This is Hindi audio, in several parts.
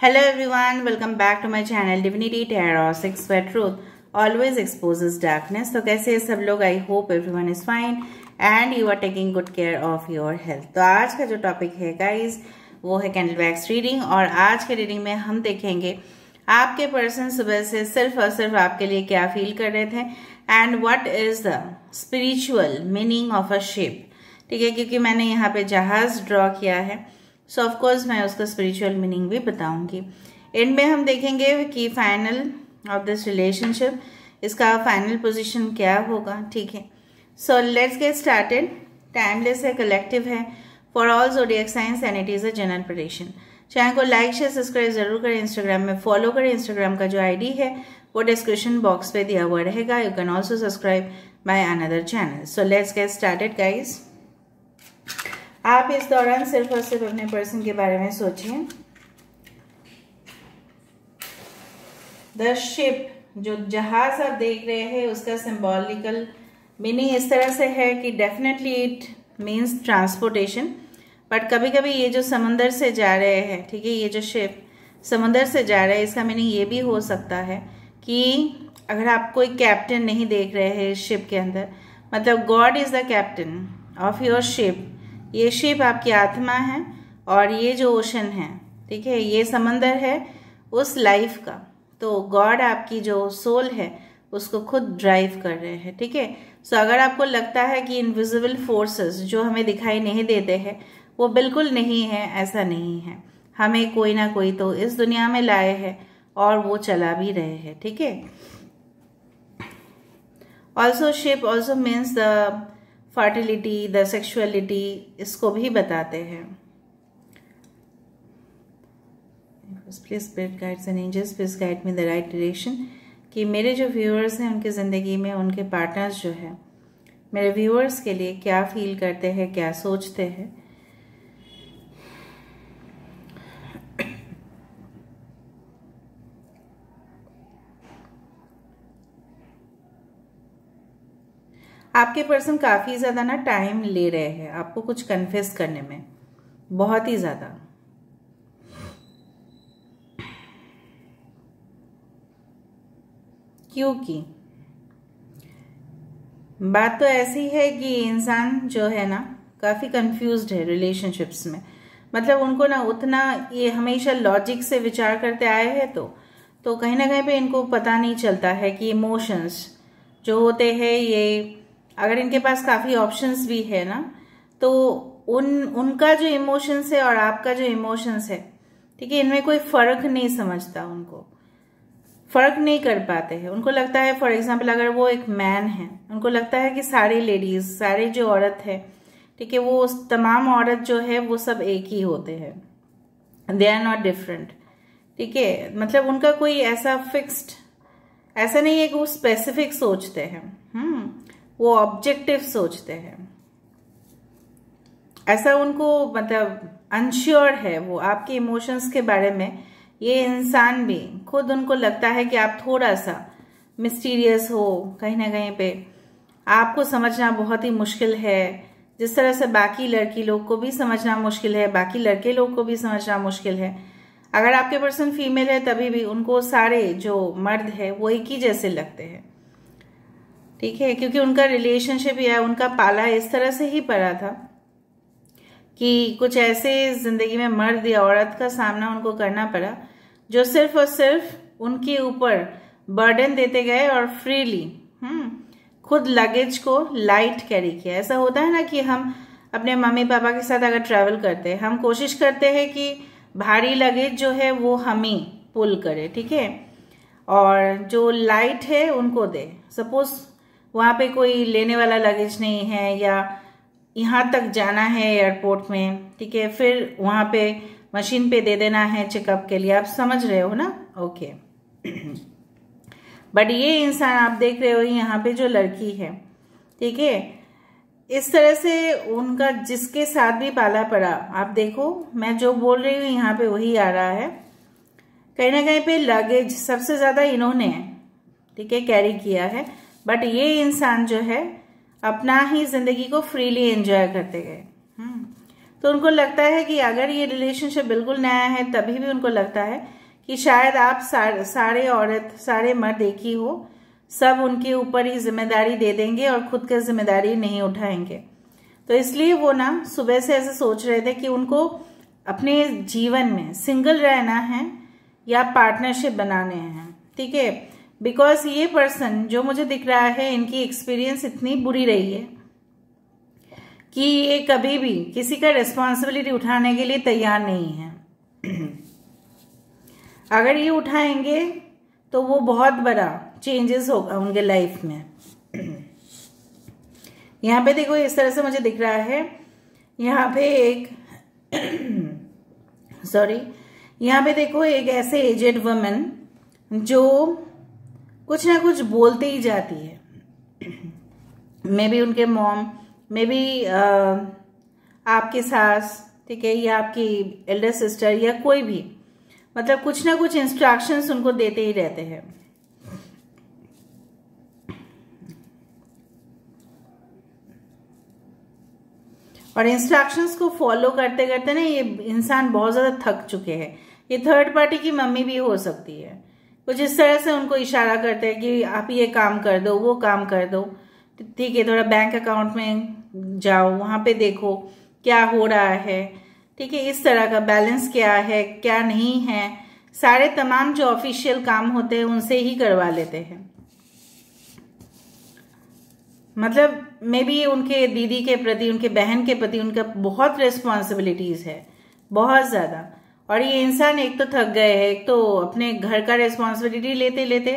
Hello everyone, welcome back to my channel Divinity Tarot 6 where truth always exposes darkness। तो कैसे सब लोग? I hope everyone is fine and you are taking good care of your health। तो आज का जो टॉपिक है गाइज वो है कैंडल वैक्स रीडिंग। और आज के रीडिंग में हम देखेंगे आपके पर्सन सुबह से सिर्फ और सिर्फ आपके लिए क्या फील कर रहे थे and what is the spiritual meaning of a ship. ठीक है, क्योंकि मैंने यहाँ पे जहाज ड्रॉ किया है सो ऑफ कोर्स मैं उसका स्पिरिचुअल मीनिंग भी बताऊंगी। एंड में हम देखेंगे कि फाइनल ऑफ दिस रिलेशनशिप, इसका फाइनल पोजीशन क्या होगा। ठीक है, so let's get started. Timeless है, कलेक्टिव है for all zodiac science and it is a general prediction. Channel को लाइक शेयर सब्सक्राइब जरूर करें, इंस्टाग्राम में फॉलो करें। इंस्टाग्राम का जो आईडी है वो डिस्क्रिप्शन बॉक्स पे दिया हुआ रहेगा। You can also subscribe my another channel. So let's get started guys. आप इस दौरान सिर्फ और सिर्फ अपने पर्सन के बारे में सोचिए। द शिप, जो जहाज आप देख रहे हैं उसका सिंबॉलिकल मीनिंग इस तरह से है कि definitely it means transportation. But कभी कभी ये जो समंदर से जा रहे हैं, ठीक है, ये जो शिप समंदर से जा रहे हैं, इसका मीनिंग ये भी हो सकता है कि अगर आप कोई कैप्टन नहीं देख रहे हैं इस शिप के अंदर, मतलब God is the captain of your ship. ये शिप आपकी आत्मा है और ये जो ओशन है, ठीक है, ये समंदर है उस लाइफ का। तो गॉड आपकी जो सोल है उसको खुद ड्राइव कर रहे हैं। ठीक है, सो अगर आपको लगता है कि इनविजिबल फोर्सेस जो हमें दिखाई नहीं देते हैं वो बिल्कुल नहीं है, ऐसा नहीं है। हमें कोई ना कोई तो इस दुनिया में लाए हैं और वो चला भी रहे हैं। ठीक है, also ship also means the fertility, the sexuality, इसको भी बताते हैं। Please spirit guides and angels please guide me the right direction. कि मेरे जो व्यूअर्स हैं उनकी ज़िंदगी में उनके पार्टनर्स जो है मेरे व्यूअर्स के लिए क्या फील करते हैं, क्या सोचते हैं। आपके पर्सन काफ़ी ज़्यादा ना टाइम ले रहे हैं आपको कुछ कन्फेस करने में, बहुत ही ज़्यादा। क्योंकि बात तो ऐसी है कि इंसान जो है ना काफ़ी कंफ्यूज्ड है रिलेशनशिप्स में। मतलब उनको ना उतना, ये हमेशा लॉजिक से विचार करते आए हैं तो कहीं ना कहीं पे इनको पता नहीं चलता है कि इमोशंस जो होते हैं, ये अगर इनके पास काफ़ी ऑप्शंस भी है ना तो उनका जो इमोशंस है और आपका जो इमोशंस है, ठीक है, इनमें कोई फ़र्क नहीं समझता, उनको फ़र्क नहीं कर पाते हैं। उनको लगता है, फॉर एग्जांपल अगर वो एक मैन है, उनको लगता है कि सारी लेडीज़, सारी जो औरत है, ठीक है, वो तमाम औरत जो है वो सब एक ही होते हैं, दे आर नॉट डिफरेंट। ठीक है, मतलब उनका कोई ऐसा फिक्स्ड, ऐसा नहीं है कि वो स्पेसिफिक सोचते हैं, वो ऑब्जेक्टिव सोचते हैं। ऐसा उनको मतलब अनश्योर है वो आपके इमोशंस के बारे में। ये इंसान भी खुद, उनको लगता है कि आप थोड़ा सा मिस्टीरियस हो, कहीं ना कहीं पे आपको समझना बहुत ही मुश्किल है। जिस तरह से बाकी लड़की लोग को भी समझना मुश्किल है, बाकी लड़के लोग को भी समझना मुश्किल है। अगर आपके पर्सन फीमेल है तभी भी उनको सारे जो मर्द है वो एक ही जैसे लगते हैं। ठीक है, क्योंकि उनका रिलेशनशिप या उनका पाला इस तरह से ही पड़ा था कि कुछ ऐसे जिंदगी में मर्द या औरत का सामना उनको करना पड़ा जो सिर्फ और सिर्फ उनके ऊपर बर्डन देते गए और फ्रीली खुद लगेज को लाइट कैरी किया। ऐसा होता है ना कि हम अपने मम्मी पापा के साथ अगर ट्रैवल करते हैं, हम कोशिश करते हैं कि भारी लगेज जो है वो हम ही पुल करे, ठीक है, और जो लाइट है उनको दे। सपोज वहाँ पे कोई लेने वाला लगेज नहीं है या यहाँ तक जाना है एयरपोर्ट में, ठीक है, फिर वहाँ पे मशीन पे दे देना है चेकअप के लिए। आप समझ रहे हो ना? ओके। बट ये इंसान आप देख रहे हो यहाँ पे जो लड़की है, ठीक है, इस तरह से उनका जिसके साथ भी पाला पड़ा, आप देखो मैं जो बोल रही हूँ यहाँ पे वही आ रहा है। कहीं ना कहीं पे लगेज सबसे ज्यादा इन्होंने, ठीक है, कैरी किया है। बट ये इंसान जो है अपना ही जिंदगी को फ्रीली एंजॉय करते गए। तो उनको लगता है कि अगर ये रिलेशनशिप बिल्कुल नया है तभी भी उनको लगता है कि शायद आप सारे औरत सारे मर्द एक ही हो, सब उनके ऊपर ही जिम्मेदारी दे देंगे और खुद का जिम्मेदारी नहीं उठाएंगे। तो इसलिए वो ना सुबह से ऐसे सोच रहे थे कि उनको अपने जीवन में सिंगल रहना है या पार्टनरशिप बनाने हैं, ठीक है। बिकॉज ये पर्सन जो मुझे दिख रहा है, इनकी एक्सपीरियंस इतनी बुरी रही है कि ये कभी भी किसी का रिस्पॉन्सिबिलिटी उठाने के लिए तैयार नहीं है। अगर ये उठाएंगे तो वो बहुत बड़ा चेंजेस होगा उनके लाइफ में। यहाँ पे देखो इस तरह से मुझे दिख रहा है, यहाँ पे एक यहाँ पे देखो एक ऐसे एजेड वुमन जो कुछ ना कुछ बोलते ही जाती है। मे बी उनके मॉम, मे बी आपकी सास, ठीक है, या आपकी एल्डर सिस्टर या कोई भी, मतलब कुछ ना कुछ इंस्ट्रक्शंस उनको देते ही रहते हैं। और इंस्ट्रक्शंस को फॉलो करते करते ना ये इंसान बहुत ज्यादा थक चुके हैं। ये थर्ड पार्टी की मम्मी भी हो सकती है। कुछ इस तरह से उनको इशारा करते हैं कि आप ये काम कर दो, वो काम कर दो, ठीक है, थोड़ा बैंक अकाउंट में जाओ, वहां पे देखो क्या हो रहा है, ठीक है, इस तरह का बैलेंस क्या है क्या नहीं है, सारे तमाम जो ऑफिशियल काम होते हैं उनसे ही करवा लेते हैं। मतलब मे बी उनके दीदी के प्रति, उनके बहन के प्रति उनका बहुत रिस्पॉन्सिबिलिटीज है, बहुत ज्यादा। और ये इंसान एक तो थक गए हैं, एक तो अपने घर का रिस्पॉन्सिबिलिटी लेते लेते,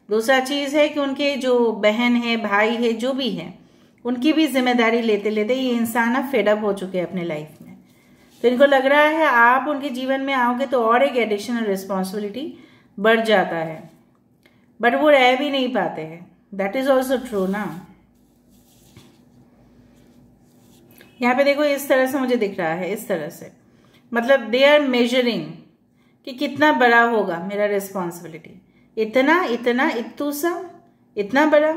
दूसरा चीज है कि उनके जो बहन है भाई है जो भी है उनकी भी जिम्मेदारी लेते लेते ये इंसान अब फेड अप हो चुके हैं अपने लाइफ में। तो इनको लग रहा है आप उनके जीवन में आओगे तो और एक एडिशनल रिस्पॉन्सिबिलिटी बढ़ जाता है, बट वो रह भी नहीं पाते हैं। दैट इज ऑल्सो ट्रू ना। यहाँ पे देखो इस तरह से मुझे दिख रहा है, इस तरह से, मतलब दे आर मेजरिंग कि कितना बड़ा होगा मेरा रिस्पॉन्सिबिलिटी, इतना इतना इतू सा, इतना बड़ा।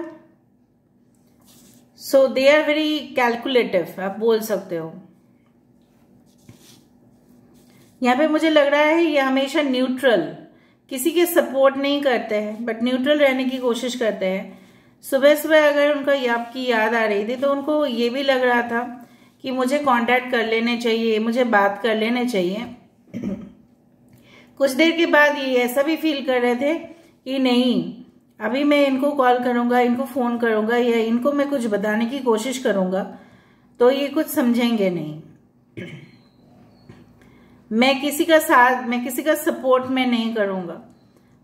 सो दे आर वेरी कैलकुलेटिव, आप बोल सकते हो। यहाँ पे मुझे लग रहा है ये हमेशा न्यूट्रल, किसी के सपोर्ट नहीं करते हैं बट न्यूट्रल रहने की कोशिश करते हैं। सुबह सुबह अगर उनका आपकी याद आ रही थी तो उनको ये भी लग रहा था कि मुझे कांटेक्ट कर लेने चाहिए, मुझे बात कर लेने चाहिए। कुछ देर के बाद ये ऐसा भी फील कर रहे थे कि नहीं, अभी मैं इनको कॉल करूंगा, इनको फोन करूंगा या इनको मैं कुछ बताने की कोशिश करूंगा तो ये कुछ समझेंगे नहीं। मैं किसी का साथ, मैं किसी का सपोर्ट में नहीं करूंगा,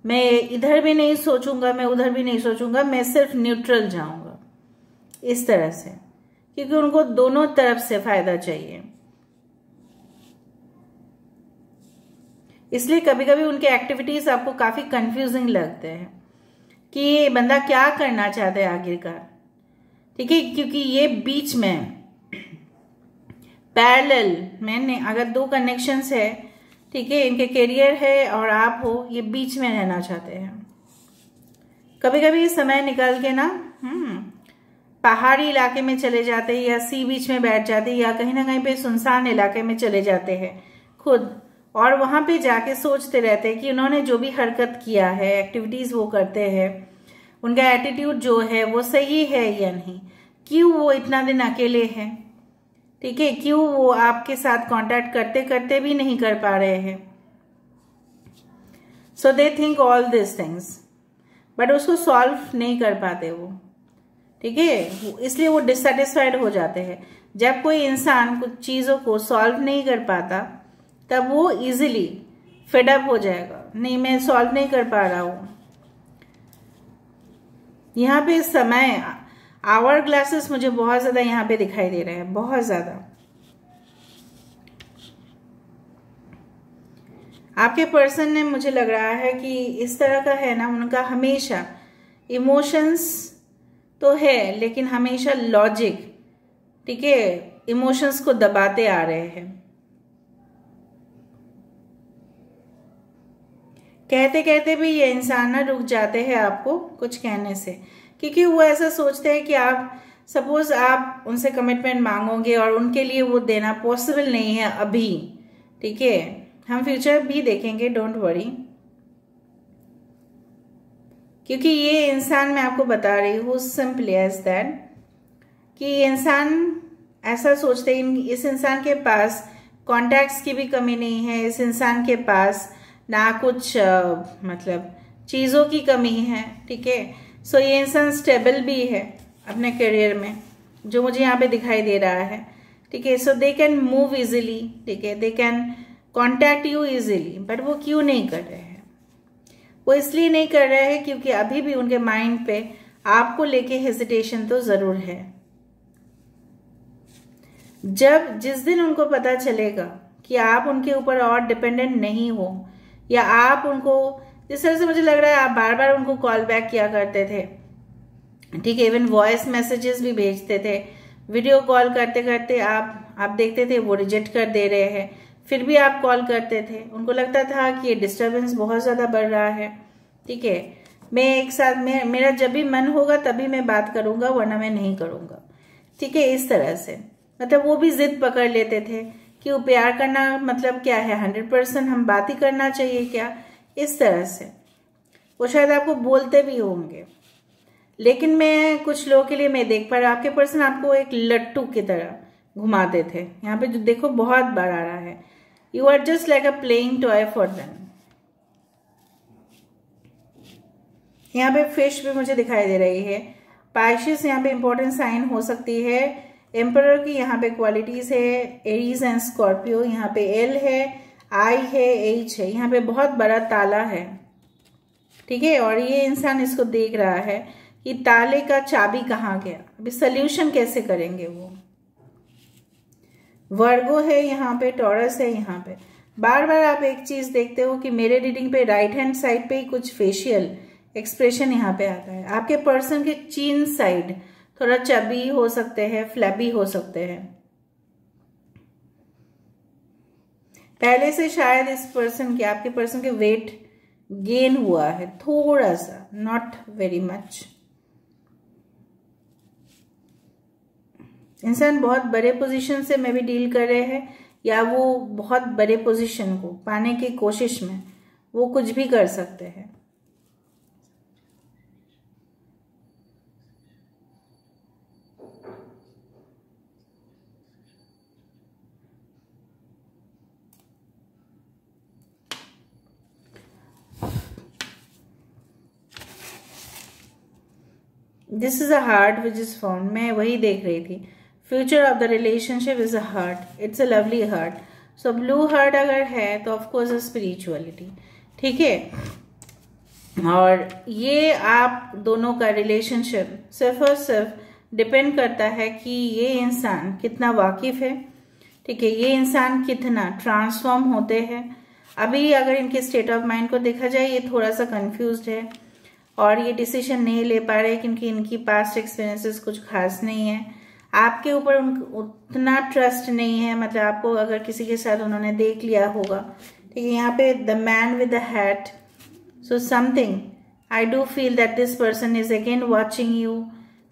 मैं इधर भी नहीं सोचूंगा, मैं उधर भी नहीं सोचूंगा, मैं सिर्फ न्यूट्रल जाऊंगा, इस तरह से, क्योंकि उनको दोनों तरफ से फायदा चाहिए। इसलिए कभी कभी उनके एक्टिविटीज आपको काफी कंफ्यूजिंग लगते हैं कि ये बंदा क्या करना चाहता है आखिरकार, ठीक है, क्योंकि ये बीच में पैरेलल में अगर दो कनेक्शंस है, ठीक है, इनके करियर है और आप हो, ये बीच में रहना चाहते हैं। कभी कभी समय निकाल के ना पहाड़ी इलाके में चले जाते हैं या सी बीच में बैठ जाते हैं या कहीं ना कहीं पे सुनसान इलाके में चले जाते हैं खुद, और वहां पे जाके सोचते रहते हैं कि उन्होंने जो भी हरकत किया है, एक्टिविटीज वो करते हैं, उनका एटीट्यूड जो है वो सही है या नहीं, क्यों वो इतना दिन अकेले हैं, ठीक है, क्यों वो आपके साथ कांटेक्ट करते करते भी नहीं कर पा रहे हैं। So they think all this things but उसको सॉल्व नहीं कर पाते वो, ठीक है, इसलिए वो डिससेटिस्फाइड हो जाते हैं। जब कोई इंसान कुछ चीजों को सॉल्व नहीं कर पाता तब वो इजीली फेड अप हो जाएगा, नहीं मैं सॉल्व नहीं कर पा रहा हूं। यहाँ पे समय, आवर ग्लासेस मुझे बहुत ज्यादा यहाँ पे दिखाई दे रहे हैं, बहुत ज्यादा। आपके पर्सन ने, मुझे लग रहा है कि इस तरह का है ना, उनका हमेशा इमोशंस तो है लेकिन हमेशा लॉजिक, ठीक है, इमोशंस को दबाते आ रहे हैं। कहते कहते भी ये इंसान ना रुक जाते हैं आपको कुछ कहने से, क्योंकि वो ऐसा सोचते हैं कि आप सपोज आप उनसे कमिटमेंट मांगोगे और उनके लिए वो देना पॉसिबल नहीं है अभी, ठीक है, हम फ्यूचर भी देखेंगे, डोंट वरी। क्योंकि ये इंसान, मैं आपको बता रही हूँ सिंपली एज दैट, कि इंसान ऐसा सोचते हैं इस इंसान के पास कॉन्टैक्ट्स की भी कमी नहीं है, इस इंसान के पास ना कुछ मतलब चीज़ों की कमी है, ठीक है। सो ये इंसान स्टेबल भी है अपने करियर में, जो मुझे यहाँ पे दिखाई दे रहा है, ठीक है। So they can move easily, ठीक है, they can contact you easily, but वो क्यों नहीं कर रहे हैं? वो इसलिए नहीं कर रहे हैं क्योंकि अभी भी उनके माइंड पे आपको लेके हेजिटेशन तो जरूर है। जिस दिन उनको पता चलेगा कि आप उनके ऊपर और डिपेंडेंट नहीं हो, या आप उनको, जिस तरह से मुझे लग रहा है आप बार बार उनको कॉल बैक किया करते थे, ठीक है, इवन वॉइस मैसेजेस भी भेजते थे, वीडियो कॉल करते करते आप देखते थे वो रिजेक्ट कर दे रहे हैं, फिर भी आप कॉल करते थे, उनको लगता था कि ये डिस्टर्बेंस बहुत ज्यादा बढ़ रहा है, ठीक है, मैं एक साथ में मेरा जब भी मन होगा तभी मैं बात करूंगा, वरना मैं नहीं करूंगा, ठीक है। इस तरह से मतलब वो भी जिद पकड़ लेते थे कि वो प्यार करना मतलब क्या है, 100% हम बात ही करना चाहिए क्या, इस तरह से वो शायद आपको बोलते भी होंगे। लेकिन मैं कुछ लोगों के लिए मैं देख पा रहा, आपके पर्सन आपको एक लट्टू की तरह घुमाते थे, यहाँ पे जो देखो बहुत बार आ रहा है, you are just like a playing toy for them. यहाँ पे फिश भी मुझे दिखाई दे रही है, पाइसेस यहाँ पे इंपॉर्टेंट साइन हो सकती है, एम्परर की यहाँ पे क्वालिटीज है, एरीज एंड स्कॉर्पियो, यहाँ पे एल है, आई है, एच है, यहाँ पे बहुत बड़ा ताला है, ठीक है। और ये इंसान इसको देख रहा है कि ताले का चाबी कहाँ गया, अभी सोल्यूशन कैसे करेंगे वो। वर्गो है यहाँ पे, टॉरस है यहाँ पे। बार बार आप एक चीज देखते हो कि मेरे रीडिंग पे राइट हैंड साइड पे ही कुछ फेशियल एक्सप्रेशन यहाँ पे आता है। आपके पर्सन के चीन साइड थोड़ा चबी हो सकते हैं, फ्लैबी हो सकते हैं। पहले से शायद इस पर्सन के, आपके पर्सन के वेट गेन हुआ है थोड़ा सा, नॉट वेरी मच। इंसान बहुत बड़े पोजीशन से में भी डील कर रहे हैं, या वो बहुत बड़े पोजीशन को पाने की कोशिश में वो कुछ भी कर सकते हैं। This is a heart which is found, मैं वही देख रही थी। Future of the relationship is a heart, it's a lovely heart. So blue heart अगर है तो ऑफकोर्स अ स्पिरिचुअलिटी, ठीक है। और ये आप दोनों का रिलेशनशिप सिर्फ और सिर्फ डिपेंड करता है कि ये इंसान कितना वाकिफ है, ठीक है, ये इंसान कितना ट्रांसफॉर्म होते हैं। अभी अगर इनके स्टेट ऑफ माइंड को देखा जाए, ये थोड़ा सा कंफ्यूज्ड है और ये डिसीजन नहीं ले पा रहे क्योंकि इनकी पास्ट एक्सपीरियंसेस कुछ खास नहीं है। आपके ऊपर उतना ट्रस्ट नहीं है, मतलब आपको अगर किसी के साथ उन्होंने देख लिया होगा, ठीक है। यहाँ पे the man with the hat, so something I do feel that this person is again watching you.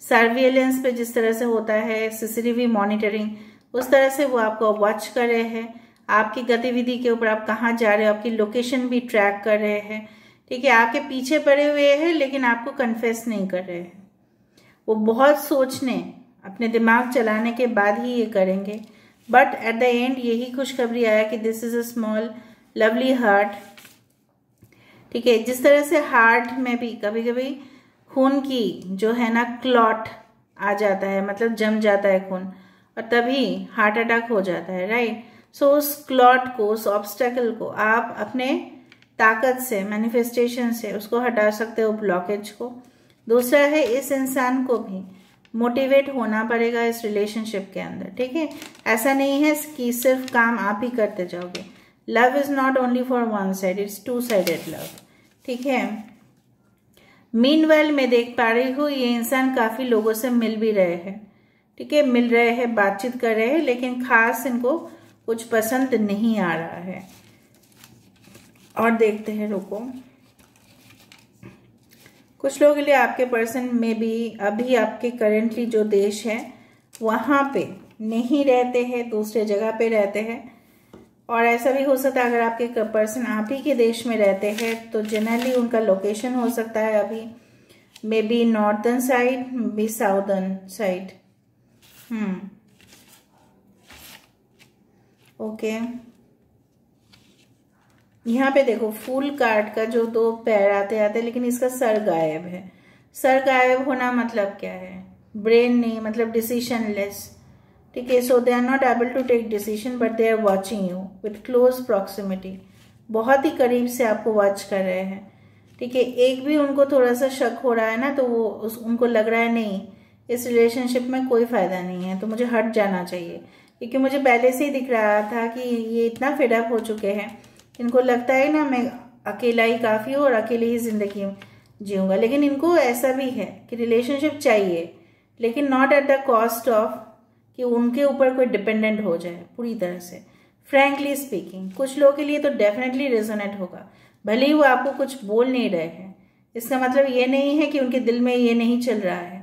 Surveillance पे जिस तरह से होता है, सीसीटीवी मॉनिटरिंग, उस तरह से वो आपको वॉच कर रहे हैं। आपकी गतिविधि के ऊपर, आप कहाँ जा रहे हो, आपकी लोकेशन भी ट्रैक कर रहे हैं, ठीक है। आपके पीछे पड़े हुए हैं लेकिन आपको कन्फेस नहीं कर रहे हैं। वो बहुत सोचने, अपने दिमाग चलाने के बाद ही ये करेंगे, बट एट द एंड यही खुशखबरी आया कि this is a small lovely heart, ठीक है। जिस तरह से हार्ट में भी कभी कभी खून की जो है ना क्लॉट आ जाता है, मतलब जम जाता है खून, और तभी हार्ट अटैक हो जाता है, राइट। सो उस क्लॉट को, उस ऑब्स्टेकल को आप अपने ताकत से, मैनिफेस्टेशन से उसको हटा सकते हो, ब्लॉकेज को। दूसरा है, इस इंसान को भी मोटिवेट होना पड़ेगा इस रिलेशनशिप के अंदर, ठीक है। ऐसा नहीं है कि सिर्फ काम आप ही करते जाओगे। Love is not only for one side, it's two sided love, ठीक है। मीनवाइल मैं देख पा रही हूँ ये इंसान काफी लोगों से मिल भी रहे हैं, ठीक है, मिल रहे हैं, बातचीत कर रहे हैं, लेकिन खास इनको कुछ पसंद नहीं आ रहा है। और देखते हैं, रुको, कुछ लोगों के लिए आपके पर्सन में भी अभी आपके करेंटली जो देश है वहाँ पे नहीं रहते हैं, दूसरे जगह पे रहते हैं। और ऐसा भी हो सकता है अगर आपके पर्सन आप ही के देश में रहते हैं तो जनरली उनका लोकेशन हो सकता है अभी may be northern side, may be southern side. Okay, यहाँ पे देखो फूल कार्ड का जो 2 पैर आते आते, लेकिन इसका सर गायब है। सर गायब होना मतलब क्या है? ब्रेन नहीं, मतलब डिसीजन लेस। ठीक है, so they are not able to take decision but they are watching you with close proximity. बहुत ही करीब से आपको वॉच कर रहे हैं। ठीक है, एक भी उनको थोड़ा सा शक हो रहा है ना, तो वो उनको लग रहा है नहीं इस रिलेशनशिप में कोई फायदा नहीं है, तो मुझे हट जाना चाहिए। क्योंकि मुझे पहले से ही दिख रहा था कि ये इतना फेडअप हो चुके हैं, इनको लगता है ना मैं अकेला ही काफ़ी हूँ और अकेले ही ज़िंदगी जीऊँगा। लेकिन इनको ऐसा भी है कि रिलेशनशिप चाहिए, लेकिन not at the cost of कि उनके ऊपर कोई डिपेंडेंट हो जाए पूरी तरह से। फ्रैंकली स्पीकिंग, कुछ लोगों के लिए तो डेफिनेटली रेजोनेट होगा, भले ही वो आपको कुछ बोल नहीं रहे हैं। इसका मतलब ये नहीं है कि उनके दिल में ये नहीं चल रहा है।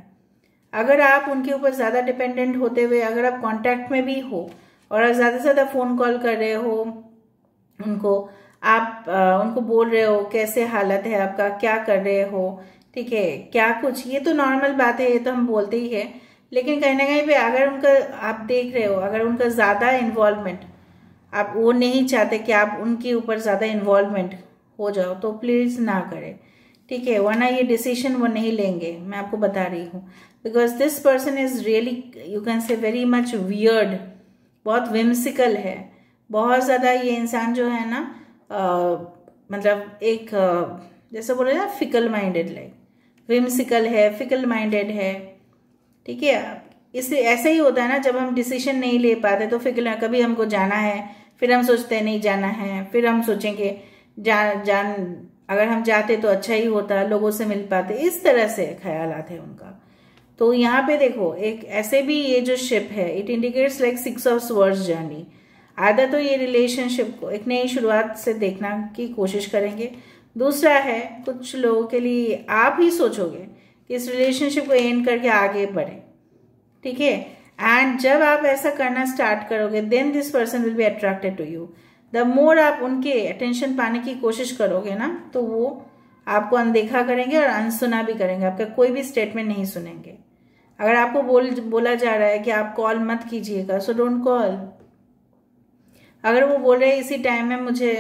अगर आप उनके ऊपर ज़्यादा डिपेंडेंट होते हुए अगर आप कांटेक्ट में भी हो और ज़्यादा से ज़्यादा फ़ोन कॉल कर रहे हो उनको, आप उनको बोल रहे हो कैसे हालत है आपका, क्या कर रहे हो, ठीक है, क्या कुछ, ये तो नॉर्मल बात है, ये तो हम बोलते ही है। लेकिन कहीं ना कहीं पे अगर उनका आप देख रहे हो, अगर उनका ज़्यादा इन्वॉल्वमेंट, आप वो नहीं चाहते कि आप उनके ऊपर ज़्यादा इन्वॉल्वमेंट हो जाओ, तो प्लीज़ ना करें। ठीक है, वरना ये डिसीजन वो नहीं लेंगे, मैं आपको बता रही हूँ। Because this person is really you can say very much weird, बहुत विम्सिकल है, बहुत ज़्यादा ये इंसान जो है ना मतलब एक जैसे बोले ना फिकल माइंडेड, लाइक विम्सिकल है, फिकल माइंडेड है। ठीक है, इससे ऐसा ही होता है ना, जब हम डिसीजन नहीं ले पाते तो फिर कभी हमको जाना है, फिर हम सोचते हैं नहीं जाना है, फिर हम सोचेंगे अगर हम जाते तो अच्छा ही होता, लोगों से मिल पाते, इस तरह से ख्यालात है उनका। तो यहाँ पे देखो एक ऐसे भी ये जो शिप है, it indicates like 6 of swords journey. आधा तो ये रिलेशनशिप को एक नई शुरुआत से देखना की कोशिश करेंगे। दूसरा है कुछ लोगों के लिए आप ही सोचोगे कि इस रिलेशनशिप को एंड करके आगे बढ़े। ठीक है, एंड जब आप ऐसा करना स्टार्ट करोगे then this person will be attracted to you. The more आप उनके अटेंशन पाने की कोशिश करोगे ना, तो वो आपको अनदेखा करेंगे और अनसुना भी करेंगे, आपका कोई भी स्टेटमेंट नहीं सुनेंगे। अगर आपको बोला जा रहा है कि आप कॉल मत कीजिएगा, सो डोंट कॉल। अगर वो बोल रहे हैं इसी टाइम में मुझे,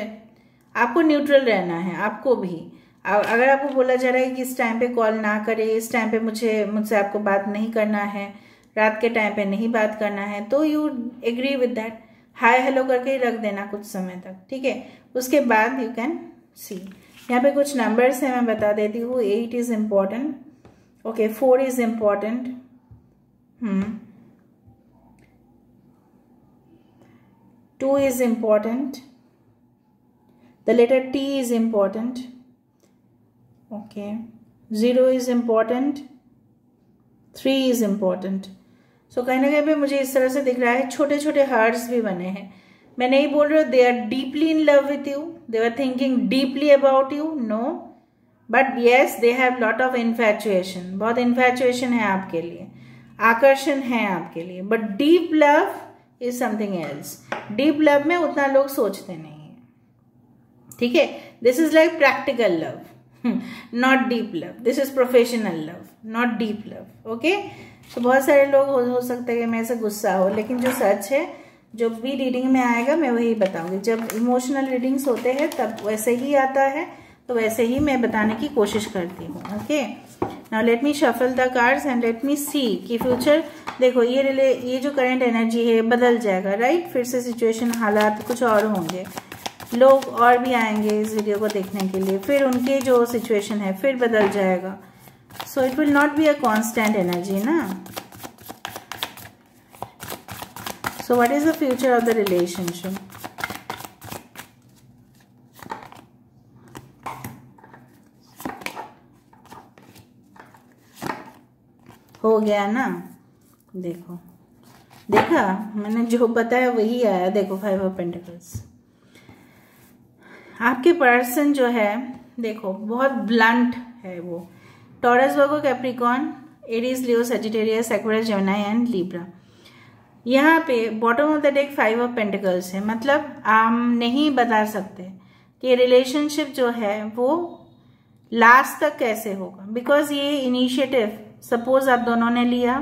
आपको न्यूट्रल रहना है, आपको भी। अगर आपको बोला जा रहा है कि इस टाइम पे कॉल ना करे, इस टाइम पे मुझसे आपको बात नहीं करना है, रात के टाइम पे नहीं बात करना है, तो you agree with that, hi hello करके ही रख देना कुछ समय तक। ठीक है, उसके बाद यू कैन सी। यहाँ पे कुछ नंबर्स हैं, मैं बता देती हूँ। 8 is important, okay, 4 is important, 2 is important, the letter T is important, okay, 0 is important, 3 is important। सो कहीं ना कहीं पे मुझे इस तरह से दिख रहा है, छोटे छोटे हार्ट्स भी बने हैं। मैं नहीं बोल रही हूँ they are deeply in love with you, they are thinking deeply about you, no, but yes they have lot of infatuation, बहुत इन्फैचुएशन है आपके लिए, आकर्षण है आपके लिए, but deep love is something else. Deep love में उतना लोग सोचते नहीं है। ठीक है, this is like practical love, not deep love, this is professional love, not deep love. Okay, तो बहुत सारे लोग हो सकते हैं कि मेरे से गुस्सा हो, लेकिन जो सच है, जो भी रीडिंग में आएगा मैं वही बताऊंगी। जब इमोशनल रीडिंग्स होते हैं तब वैसे ही आता है, तो वैसे ही मैं बताने की कोशिश करती हूँ। Okay, now let me shuffle the cards and let me see कि फ्यूचर, देखो ये जो करंट एनर्जी है बदल जाएगा, राइट। फिर से सिचुएशन, हालात कुछ और होंगे, लोग और भी आएंगे इस वीडियो को देखने के लिए, फिर उनके जो सिचुएशन है फिर बदल जाएगा। So it will not be a constant energy ना। So what is the future of the relationship? हो गया ना, देखो, देखा मैंने जो बताया वही आया। देखो 5 ऑफ पेंटिकल्स। आपके पर्सन जो है देखो बहुत ब्लंट है, वो taurus, Virgo, Capricorn, Aries, Leo, Sagittarius, Aquarius, Gemini and Libra. यहाँ पे bottom of the deck 5 of pentacles है, मतलब हम नहीं बता सकते कि रिलेशनशिप जो है वो लास्ट तक कैसे होगा, बिकॉज ये इनिशिएटिव सपोज आप दोनों ने लिया,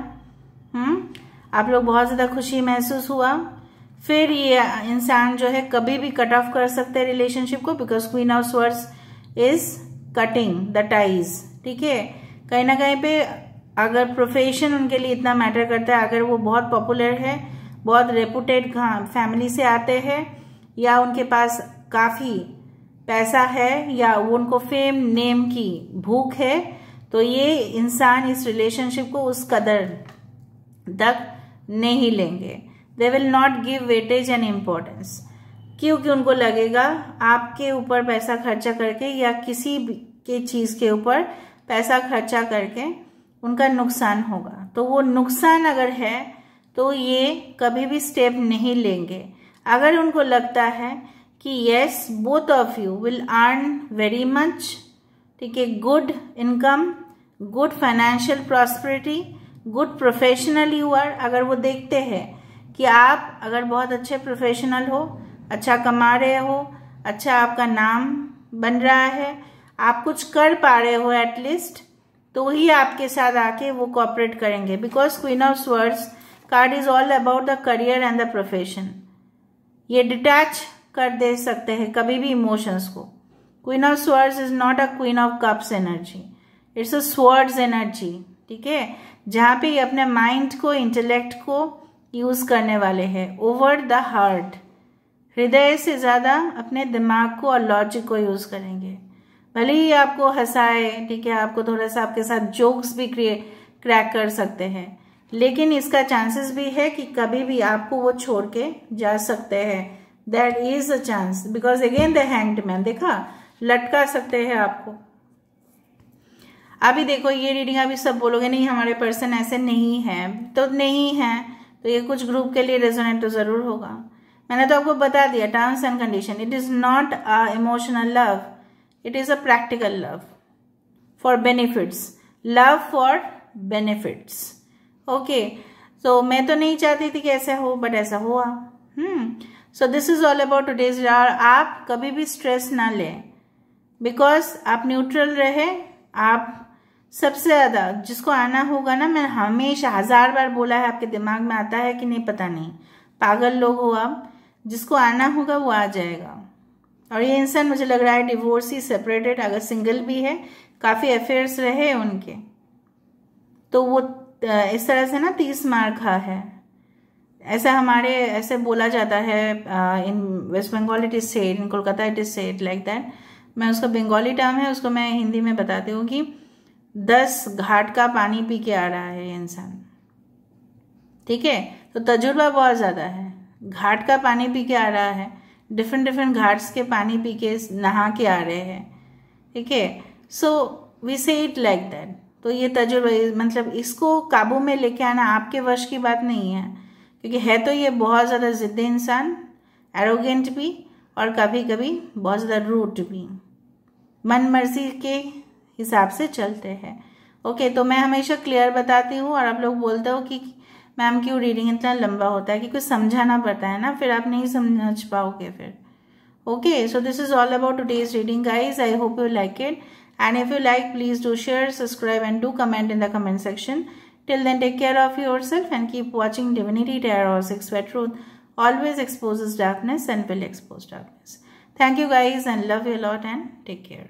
आप लोग बहुत ज्यादा खुशी महसूस हुआ, फिर ये इंसान जो है कभी भी कट ऑफ कर सकते हैं रिलेशनशिप को, because queen of swords is cutting the ties. ठीक है, कहीं ना कहीं पे अगर प्रोफेशन उनके लिए इतना मैटर करता है, अगर वो बहुत पॉपुलर है, बहुत रेपुटेड फैमिली से आते हैं, या उनके पास काफी पैसा है, या वो उनको फेम नेम की भूख है, तो ये इंसान इस रिलेशनशिप को उस कदर तक नहीं लेंगे। They will not give weightage and importance, क्योंकि उनको लगेगा आपके ऊपर पैसा खर्चा करके या किसी के चीज के ऊपर पैसा खर्चा करके उनका नुकसान होगा। तो वो नुकसान अगर है तो ये कभी भी स्टेप नहीं लेंगे। अगर उनको लगता है कि yes both of you will earn very much, ठीक है, good income, good financial prosperity, good professional you are, अगर वो देखते हैं कि आप अगर बहुत अच्छे प्रोफेशनल हो, अच्छा कमा रहे हो, अच्छा आपका नाम बन रहा है, आप कुछ कर पा रहे हो एटलीस्ट, तो ही आपके साथ आके वो कोऑपरेट करेंगे। Because queen of swords card is all about the career and the profession. ये डिटैच कर दे सकते हैं कभी भी इमोशंस को। Queen of swords is not a queen of cups energy, it's a swords energy. ठीक है, जहां पे ये अपने माइंड को, इंटेलेक्ट को यूज करने वाले हैं ओवर द हार्ट। हृदय से ज्यादा अपने दिमाग को और लॉजिक को यूज करेंगे। भले ही आपको हंसाए, ठीक है, आपको थोड़ा सा आपके साथ जोक्स भी क्रैक कर सकते हैं, लेकिन इसका चांसेस भी है कि कभी भी आपको वो छोड़ के जा सकते हैं। That is a chance, because again the hanged man, देखा, लटका सकते हैं आपको। अभी देखो ये रीडिंग, अभी सब बोलोगे नहीं हमारे पर्सन ऐसे नहीं है, तो नहीं है, तो ये कुछ ग्रुप के लिए रेजोनेट तो जरूर होगा। मैंने तो आपको बता दिया terms and condition. It is not a emotional love, it is a practical love for benefits, love for benefits. Okay, तो मैं तो नहीं चाहती थी कि ऐसा हो, बट ऐसा हुआ। So this is all about today's. आप कभी भी स्ट्रेस ना लें, बिकॉज आप न्यूट्रल रहे। आप सबसे ज्यादा जिसको आना होगा ना, मैं हमेशा 1000 बार बोला है, आपके दिमाग में आता है कि नहीं पता नहीं, पागल लोग हो आप, जिसको आना होगा वो आ जाएगा। और ये इंसान मुझे लग रहा है डिवोर्सी, सेपरेटेड, अगर सिंगल भी है, काफी अफेयर्स रहे उनके, तो वो इस तरह से ना 30 मार खा है। ऐसा हमारे ऐसे बोला जाता है in West Bengal, it is said, in Kolkata it is said like that. मैं उसका बंगाली टर्म है, उसको मैं हिंदी में बताती हूँ कि 10 घाट का पानी पी के आ रहा है ये इंसान। ठीक है, तो तजुर्बा बहुत ज्यादा है, घाट का पानी पी के आ रहा है, डिफरेंट डिफरेंट घाट्स के पानी पी के नहा के आ रहे हैं। ठीक है, सो वी से इट लाइक दैट। तो ये तजुर्बा, मतलब इसको काबू में लेके आना आपके वश की बात नहीं है, क्योंकि है तो ये बहुत ज्यादा जिद्दी इंसान, एरोगेंट भी, और कभी कभी बहुत ज्यादा रूट भी, मन मर्जी के हिसाब से चलते हैं। ओके, तो मैं हमेशा क्लियर बताती हूँ, और आप लोग बोलते हो कि मैम क्यों रीडिंग इतना लंबा होता है, कि कुछ समझाना पड़ता है ना, फिर आप नहीं समझ पाओगे फिर। Okay, so this is all about today's reading guys. I hope you like it, and if you like please do share, subscribe and do comment in the comment section. Till then, take care of yourself and keep watching Divinity Tarot or Six Way Truth. Always exposes darkness and will expose darkness. Thank you guys and love you a lot and take care.